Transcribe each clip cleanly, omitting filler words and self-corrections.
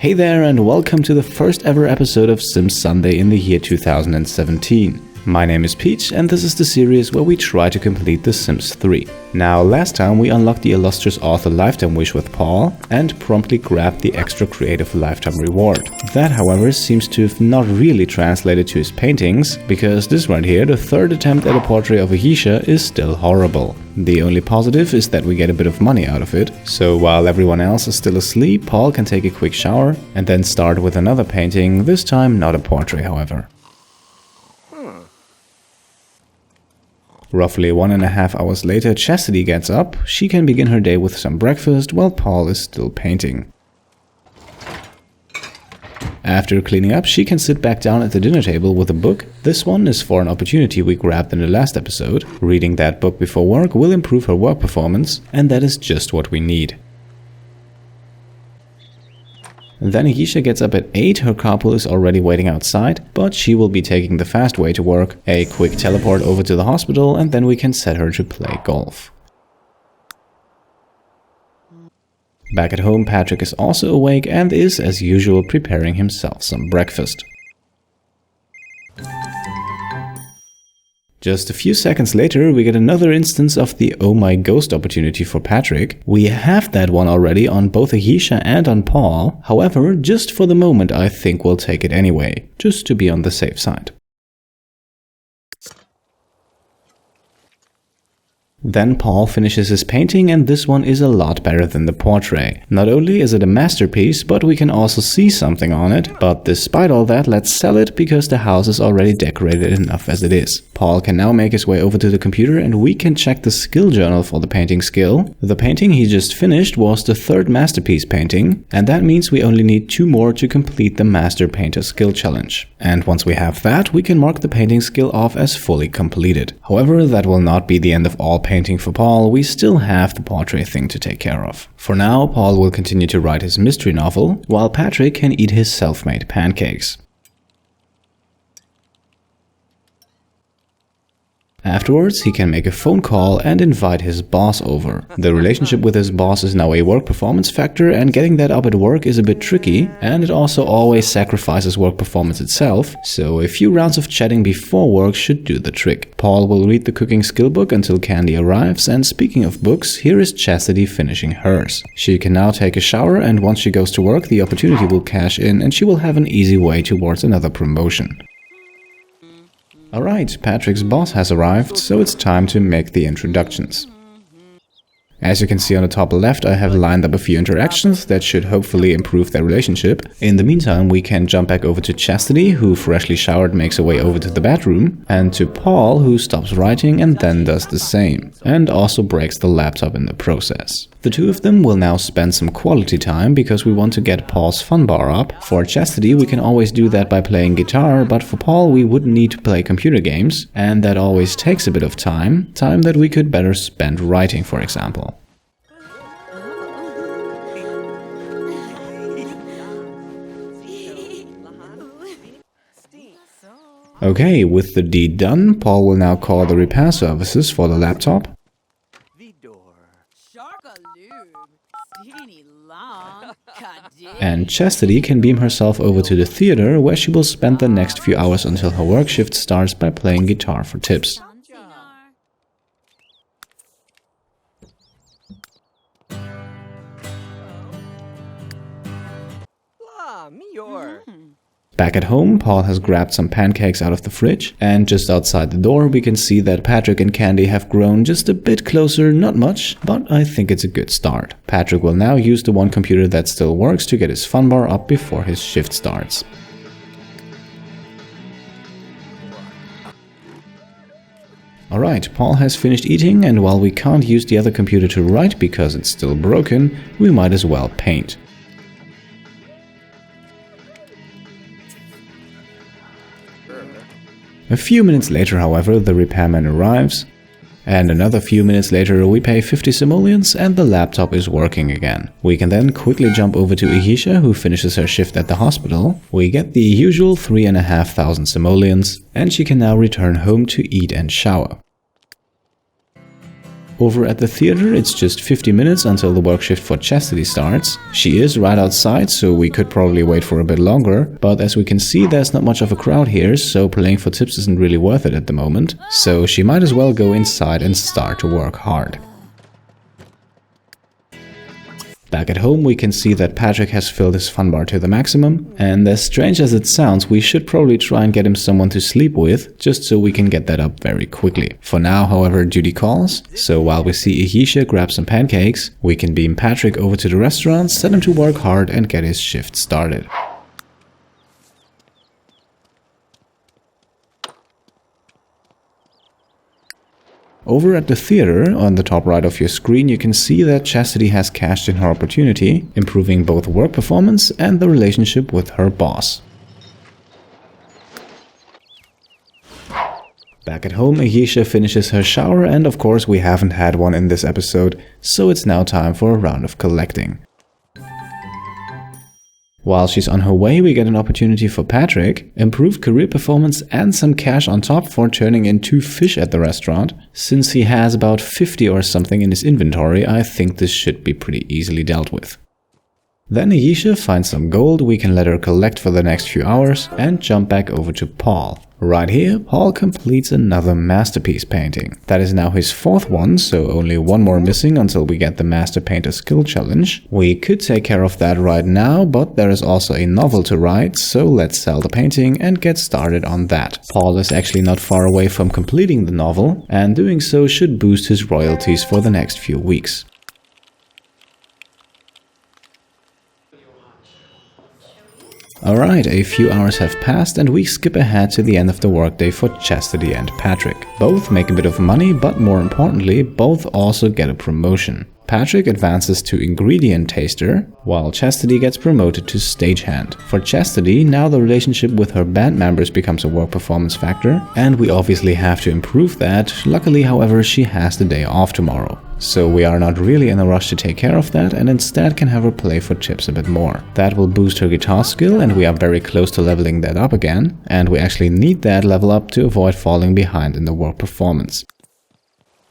Hey there and welcome to the first ever episode of Sims Sunday in the year 2017. My name is Peach and this is the series where we try to complete The Sims 3. Now, last time we unlocked the illustrious author lifetime wish with Paul and promptly grabbed the extra creative lifetime reward. That, however, seems to have not really translated to his paintings, because this right here, the third attempt at a portrait of Ayesha, is still horrible. The only positive is that we get a bit of money out of it, so while everyone else is still asleep, Paul can take a quick shower and then start with another painting, this time not a portrait however. Roughly 1.5 hours later, Chastity gets up. She can begin her day with some breakfast while Paul is still painting. After cleaning up, she can sit back down at the dinner table with a book. This one is for an opportunity we grabbed in the last episode. Reading that book before work will improve her work performance, and that is just what we need. Then Ayesha gets up at 8, her carpool is already waiting outside, but she will be taking the fast way to work, a quick teleport over to the hospital, and then we can set her to play golf. Back at home, Patrick is also awake and is, as usual, preparing himself some breakfast. Just a few seconds later, we get another instance of the Oh My Ghost opportunity for Patrick. We have that one already on both Ayesha and on Paul. However, just for the moment, I think we'll take it anyway, just to be on the safe side. Then Paul finishes his painting, and this one is a lot better than the portrait. Not only is it a masterpiece, but we can also see something on it. But despite all that, let's sell it because the house is already decorated enough as it is. Paul can now make his way over to the computer and we can check the skill journal for the painting skill. The painting he just finished was the third masterpiece painting, and that means we only need 2 more to complete the Master Painter skill challenge. And once we have that, we can mark the painting skill off as fully completed. However, that will not be the end of all painting for Paul. We still have the portrait thing to take care of. For now, Paul will continue to write his mystery novel, while Patrick can eat his self-made pancakes. Afterwards, he can make a phone call and invite his boss over. The relationship with his boss is now a work performance factor, and getting that up at work is a bit tricky, and it also always sacrifices work performance itself, so a few rounds of chatting before work should do the trick. Paul will read the cooking skill book until Candy arrives, and speaking of books, here is Chastity finishing hers. She can now take a shower, and once she goes to work, the opportunity will cash in and she will have an easy way towards another promotion. Alright, Patrick's boss has arrived, so it's time to make the introductions. As you can see on the top left, I have lined up a few interactions that should hopefully improve their relationship. In the meantime, we can jump back over to Chastity, who freshly showered makes her way over to the bedroom, and to Paul, who stops writing and then does the same, and also breaks the laptop in the process. The two of them will now spend some quality time because we want to get Paul's fun bar up. For Chastity, we can always do that by playing guitar, but for Paul we would need to play computer games, and that always takes a bit of time that we could better spend writing, for example. Okay, with the deed done, Paul will now call the repair services for the laptop. And Chastity can beam herself over to the theater, where she will spend the next few hours until her work shift starts by playing guitar for tips. Back at home, Paul has grabbed some pancakes out of the fridge, and just outside the door we can see that Patrick and Candy have grown just a bit closer, not much, but I think it's a good start. Patrick will now use the one computer that still works to get his fun bar up before his shift starts. Alright, Paul has finished eating, and while we can't use the other computer to write because it's still broken, we might as well paint. A few minutes later, however, the repairman arrives, and another few minutes later we pay 50 simoleons and the laptop is working again. We can then quickly jump over to Ayesha, who finishes her shift at the hospital. We get the usual 3,500 simoleons, and she can now return home to eat and shower. Over at the theater, it's just 50 minutes until the work shift for Chastity starts. She is right outside, so we could probably wait for a bit longer, but as we can see, there's not much of a crowd here, so playing for tips isn't really worth it at the moment. So she might as well go inside and start to work hard. Back at home, we can see that Patrick has filled his fun bar to the maximum, and as strange as it sounds, we should probably try and get him someone to sleep with, just so we can get that up very quickly. For now, however, duty calls, so while we see Ayesha grab some pancakes, we can beam Patrick over to the restaurant, set him to work hard and get his shift started. Over at the theater, on the top right of your screen, you can see that Chastity has cashed in her opportunity, improving both work performance and the relationship with her boss. Back at home, Ayesha finishes her shower, and of course we haven't had one in this episode, so it's now time for a round of collecting. While she's on her way, we get an opportunity for Patrick, improved career performance and some cash on top for turning in 2 fish at the restaurant. Since he has about 50 or something in his inventory, I think this should be pretty easily dealt with. Then Ayesha finds some gold we can let her collect for the next few hours and jump back over to Paul. Right here, Paul completes another masterpiece painting. That is now his 4th one, so only one more missing until we get the Master Painter Skill Challenge. We could take care of that right now, but there is also a novel to write, so let's sell the painting and get started on that. Paul is actually not far away from completing the novel, and doing so should boost his royalties for the next few weeks. Alright, a few hours have passed and we skip ahead to the end of the workday for Chastity and Patrick. Both make a bit of money, but more importantly, both also get a promotion. Patrick advances to Ingredient Taster, while Chastity gets promoted to Stagehand. For Chastity, now the relationship with her band members becomes a work performance factor, and we obviously have to improve that. Luckily, however, she has the day off tomorrow. So we are not really in a rush to take care of that and instead can have her play for tips a bit more. That will boost her guitar skill and we are very close to leveling that up again, and we actually need that level up to avoid falling behind in the work performance.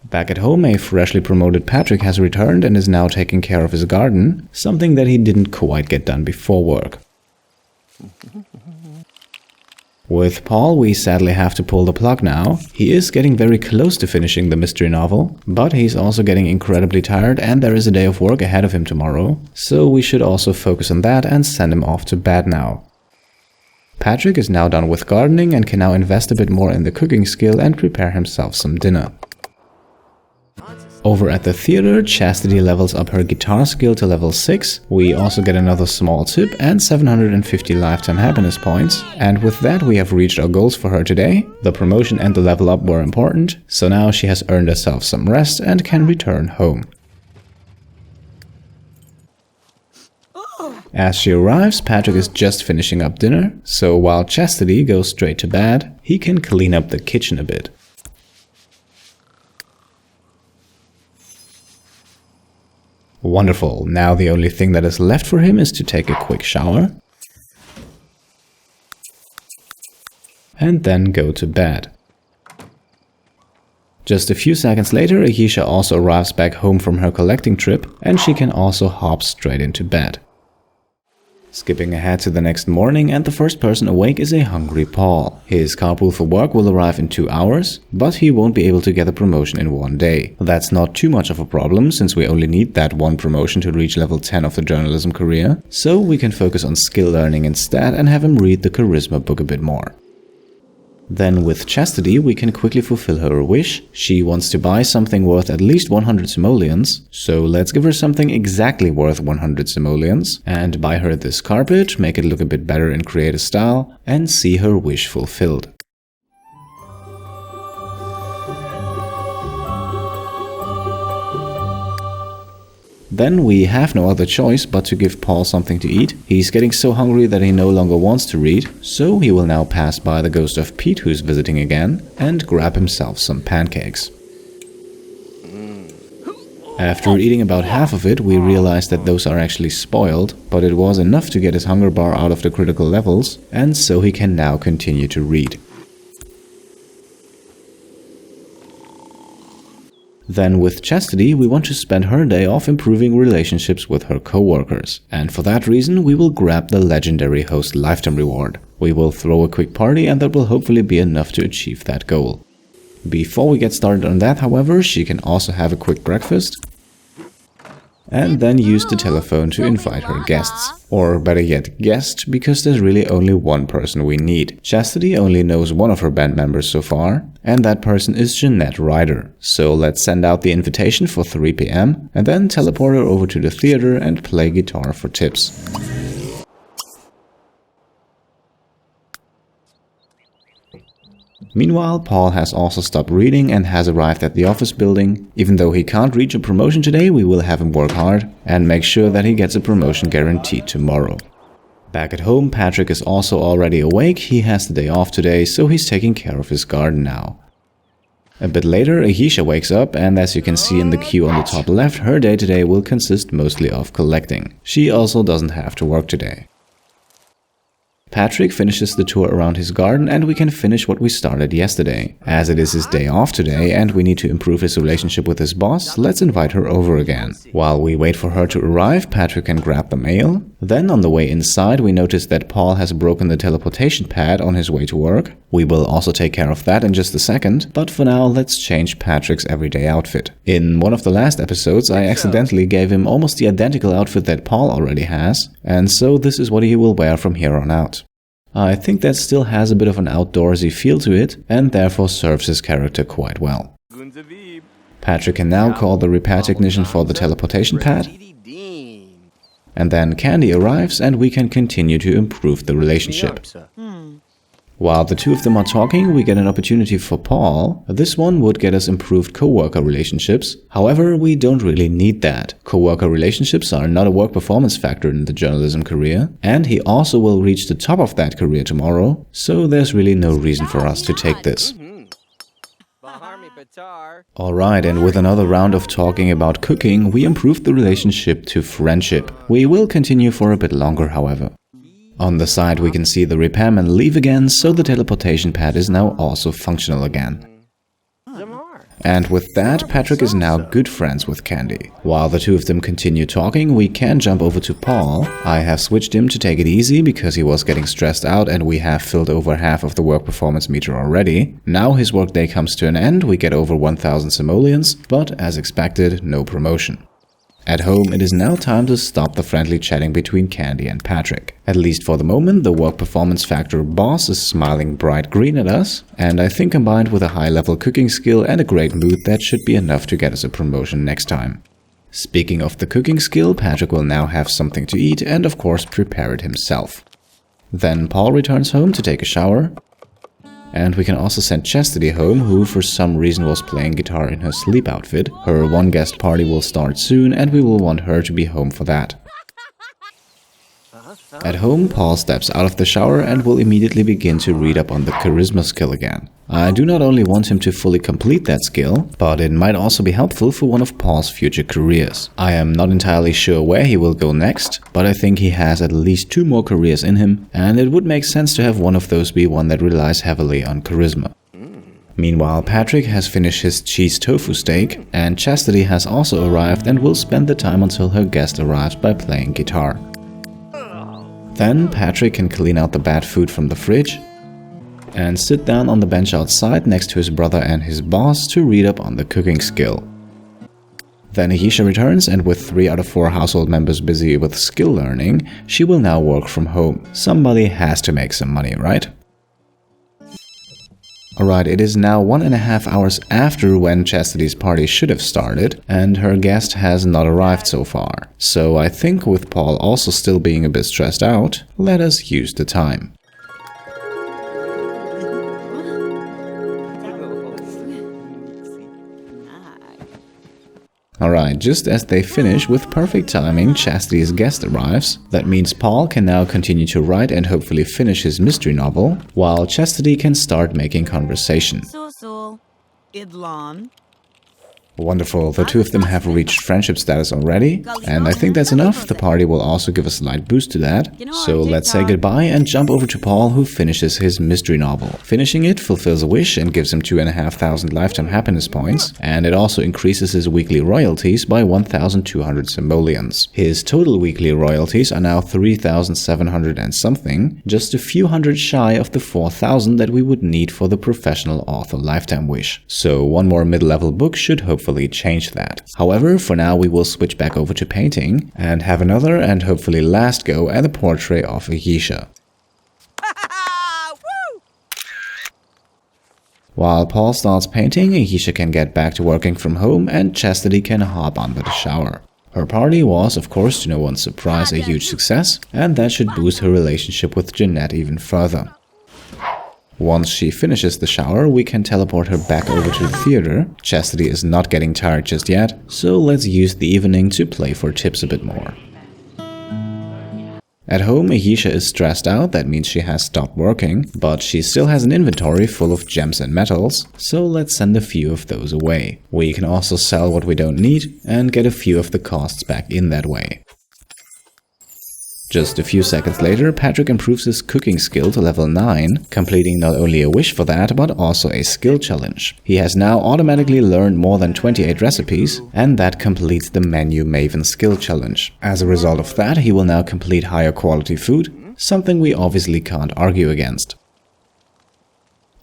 Back at home, a freshly promoted Patrick has returned and is now taking care of his garden, something that he didn't quite get done before work. With Paul, we sadly have to pull the plug now. He is getting very close to finishing the mystery novel, but he's also getting incredibly tired and there is a day of work ahead of him tomorrow, so we should also focus on that and send him off to bed now. Patrick is now done with gardening and can now invest a bit more in the cooking skill and prepare himself some dinner. Over at the theater, Chastity levels up her guitar skill to level 6. We also get another small tip and 750 lifetime happiness points. And with that we have reached our goals for her today. The promotion and the level up were important, so now she has earned herself some rest and can return home. As she arrives, Patrick is just finishing up dinner, so while Chastity goes straight to bed, he can clean up the kitchen a bit. Wonderful, now the only thing that is left for him is to take a quick shower and then go to bed. Just a few seconds later, Ayesha also arrives back home from her collecting trip and she can also hop straight into bed. Skipping ahead to the next morning, and the first person awake is a hungry Paul. His carpool for work will arrive in 2 hours, but he won't be able to get a promotion in 1 day. That's not too much of a problem, since we only need that one promotion to reach level 10 of the journalism career, so we can focus on skill learning instead and have him read the charisma book a bit more. Then with Chastity we can quickly fulfill her wish. She wants to buy something worth at least 100 simoleons, so let's give her something exactly worth 100 simoleons and buy her this carpet, make it look a bit better in creative style, and see her wish fulfilled. Then we have no other choice but to give Paul something to eat. He's getting so hungry that he no longer wants to read, so he will now pass by the ghost of Pete, who's visiting again, and grab himself some pancakes. After eating about half of it, we realize that those are actually spoiled, but it was enough to get his hunger bar out of the critical levels, and so he can now continue to read. Then with Chastity, we want to spend her day off improving relationships with her co-workers. And for that reason, we will grab the legendary host lifetime reward. We will throw a quick party and that will hopefully be enough to achieve that goal. Before we get started on that, however, she can also have a quick breakfast and then use the telephone to invite her guests. Or better yet, guest, because there's really only one person we need. Chastity only knows one of her band members so far, and that person is Jeanette Ryder. So let's send out the invitation for 3 PM and then teleport her over to the theater and play guitar for tips. Meanwhile, Paul has also stopped reading and has arrived at the office building. Even though he can't reach a promotion today, we will have him work hard and make sure that he gets a promotion guaranteed tomorrow. Back at home, Patrick is also already awake. He has the day off today, so he's taking care of his garden now. A bit later, Ayesha wakes up, and as you can see in the queue on the top left, her day today will consist mostly of collecting. She also doesn't have to work today. Patrick finishes the tour around his garden and we can finish what we started yesterday. As it is his day off today and we need to improve his relationship with his boss, let's invite her over again. While we wait for her to arrive, Patrick can grab the mail. Then on the way inside we notice that Paul has broken the teleportation pad on his way to work. We will also take care of that in just a second, but for now let's change Patrick's everyday outfit. In one of the last episodes I accidentally gave him almost the identical outfit that Paul already has, and so this is what he will wear from here on out. I think that still has a bit of an outdoorsy feel to it and therefore serves his character quite well. Patrick can now call the repair technician for the teleportation pad. And then Candy arrives and we can continue to improve the relationship. While the two of them are talking, we get an opportunity for Paul. This one would get us improved co-worker relationships. However, we don't really need that. Co-worker relationships are not a work performance factor in the journalism career, and he also will reach the top of that career tomorrow, so there's really no reason for us to take this. Alright, and with another round of talking about cooking, we improved the relationship to friendship. We will continue for a bit longer, however. On the side we can see the repairman leave again, so the teleportation pad is now also functional again. And with that, Patrick is now good friends with Candy. While the two of them continue talking, we can jump over to Paul. I have switched him to take it easy because he was getting stressed out and we have filled over half of the work performance meter already. Now his workday comes to an end, we get over 1000 simoleons, but as expected, no promotion. At home, it is now time to stop the friendly chatting between Candy and Patrick. At least for the moment, the work performance factor boss is smiling bright green at us, and I think combined with a high-level cooking skill and a great mood, that should be enough to get us a promotion next time. Speaking of the cooking skill, Patrick will now have something to eat and of course prepare it himself. Then Paul returns home to take a shower. And we can also send Chastity home, who for some reason was playing guitar in her sleep outfit. Her one guest party will start soon and we will want her to be home for that. At home, Paul steps out of the shower and will immediately begin to read up on the charisma skill again. I do not only want him to fully complete that skill, but it might also be helpful for one of Paul's future careers. I am not entirely sure where he will go next, but I think he has at least 2 more careers in him, and it would make sense to have one of those be one that relies heavily on charisma. Meanwhile, Patrick has finished his cheese tofu steak, and Chastity has also arrived and will spend the time until her guest arrives by playing guitar. Then Patrick can clean out the bad food from the fridge and sit down on the bench outside next to his brother and his boss to read up on the cooking skill. Then Ayesha returns, and with 3 out of 4 household members busy with skill learning, she will now work from home. Somebody has to make some money, right? Alright, it is now 1.5 hours after when Chastity's party should have started, and her guest has not arrived so far. So I think with Paul also still being a bit stressed out, let us use the time. Alright, just as they finish, with perfect timing, Chastity's guest arrives. That means Paul can now continue to write and hopefully finish his mystery novel, while Chastity can start making conversation. Wonderful, the two of them have reached friendship status already, and I think that's enough. The party will also give a slight boost to that. So let's say goodbye and jump over to Paul, who finishes his mystery novel. Finishing it fulfills a wish and gives him 2,500 lifetime happiness points, and it also increases his weekly royalties by 1,200 simoleons. His total weekly royalties are now 3,700 and something, just a few hundred shy of the 4,000 that we would need for the professional author lifetime wish. So one more mid-level book should hopefully change that. However, for now we will switch back over to painting and have another and hopefully last go at the portrait of Ayesha. While Paul starts painting, Ayesha can get back to working from home and Chastity can hop under the shower. Her party was, of course, to no one's surprise, a huge success, and that should boost her relationship with Jeanette even further. Once she finishes the shower, we can teleport her back over to the theater. Chastity is not getting tired just yet, so let's use the evening to play for tips a bit more. At home, Ayesha is stressed out, that means she has stopped working, but she still has an inventory full of gems and metals, so let's send a few of those away. We can also sell what we don't need and get a few of the costs back in that way. Just a few seconds later, Patrick improves his cooking skill to level 9, completing not only a wish for that, but also a skill challenge. He has now automatically learned more than 28 recipes, and that completes the Menu Maven skill challenge. As a result of that, he will now complete higher quality food, something we obviously can't argue against.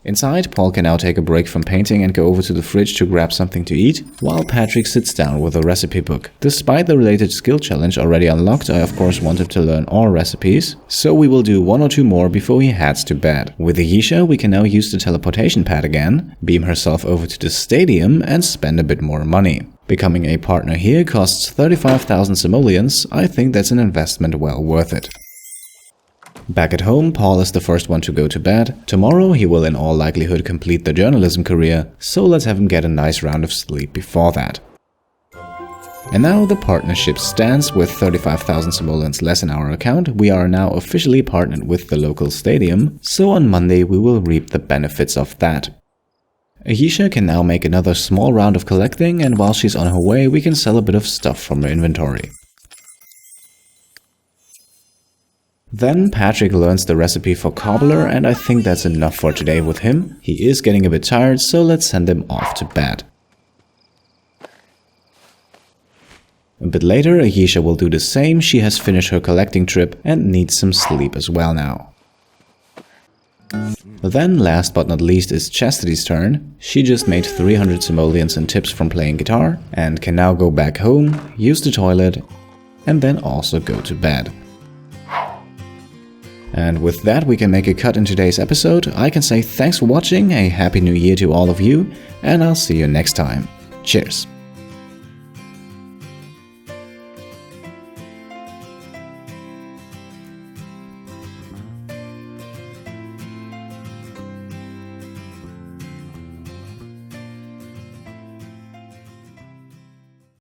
Inside, Paul can now take a break from painting and go over to the fridge to grab something to eat, while Patrick sits down with a recipe book. Despite the related skill challenge already unlocked, I of course want him to learn all recipes, so we will do 1 or 2 more before he heads to bed. With Ayesha, we can now use the teleportation pad again, beam herself over to the stadium and spend a bit more money. Becoming a partner here costs 35,000 simoleons. I think that's an investment well worth it. Back at home, Paul is the first one to go to bed. Tomorrow he will in all likelihood complete the journalism career, so let's have him get a nice round of sleep before that. And now the partnership stands. With 35,000 simoleons less in our account, we are now officially partnered with the local stadium, so on Monday we will reap the benefits of that. Ayesha can now make another small round of collecting, and while she's on her way we can sell a bit of stuff from her inventory. Then Patrick learns the recipe for cobbler, and I think that's enough for today with him. He is getting a bit tired, so let's send him off to bed. A bit later, Ayesha will do the same. She has finished her collecting trip and needs some sleep as well now. Then, last but not least, is Chastity's turn. She just made 300 simoleons in tips from playing guitar and can now go back home, use the toilet, and then also go to bed. And with that, we can make a cut in today's episode. I can say thanks for watching, a happy new year to all of you, and I'll see you next time. Cheers!